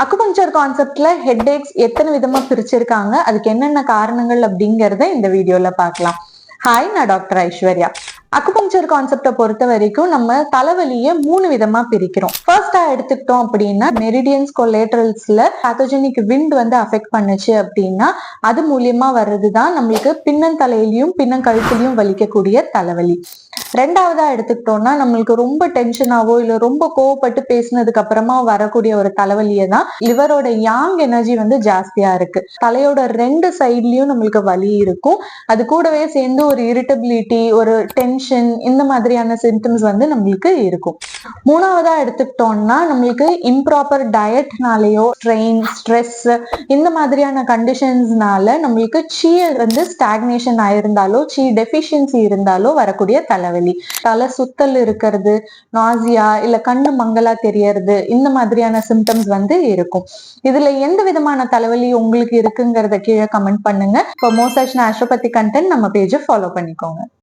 Acupuncture கான்செப்ட்ல headaches எத்தனை விதமா பிரிச்சிருக்காங்க, அதுக்கு என்னென்ன காரணங்கள் அப்படிங்கறத இந்த வீடியோல பார்க்கலாம். ஹாய், நான் டாக்டர் ஐஸ்வர்யா. அக்குபஞ்சர் கான்செப்டை பொறுத்த வரைக்கும் நம்ம தலைவலியை 3 விதமா பிரிக்கிறோம். ஃபர்ஸ்டா எடுத்துக்கிட்டோம் அப்படின்னா மெரிடியன்ஸ் கொலேட்ரல்ஸ்ல பேத்தோஜெனிக் விண்ட் அஃபெக்ட் பண்ணுச்சு அப்படின்னா அது மூலியமா வர்றதுதான் நம்மளுக்கு பின்னந்தலையிலையும் பின்னங்கழுத்துலயும் வலிக்கக்கூடிய தலைவலி. ரெண்டாவதா எடுத்துக்கிட்டோம்னா நம்மளுக்கு ரொம்ப டென்ஷனாவோ இல்ல ரொம்ப கோவப்பட்டு பேசினதுக்கு அப்புறமா வரக்கூடிய ஒரு தலைவலியை தான் லிவரோட யாங் எனர்ஜி ஜாஸ்தியா இருக்கு, தலையோட 2 சைட்லயும் நம்மளுக்கு வலி இருக்கும், அது கூடவே சேர்ந்து ஒரு இரிட்டபிலிட்டி, ஒரு டென்ஷன், இந்த மாதிரியான சிம்டம்ஸ் நம்மளுக்கு இருக்கும். மூணாவதா எடுத்துக்கிட்டோம்னா நம்மளுக்கு இம்ப்ராப்பர் டயட்னாலேயோ ஸ்ட்ரெயின், ஸ்ட்ரெஸ், இந்த மாதிரியான கண்டிஷன்ஸ்னால நம்மளுக்கு சீ ஸ்டாக்னேஷன் ஆயிருந்தாலோ சீ டெஃபிஷியன்சி இருந்தாலோ வரக்கூடிய தலைவலி, தலை சுத்தல் இருக்கிறது, நாசியா இல்ல கண்ணு மங்கலா தெரியறது, இந்த மாதிரியான சிம்டம்ஸ் இருக்கும். இதுல எந்த விதமான தலைவலி உங்களுக்கு இருக்குங்கிறத கீழே கமெண்ட் பண்ணுங்க. இப்போ மோர் சச் நேச்சுரோபதி கண்டென்ட் நம்ம பேஜை ஃபாலோ பண்ணிக்கோங்க.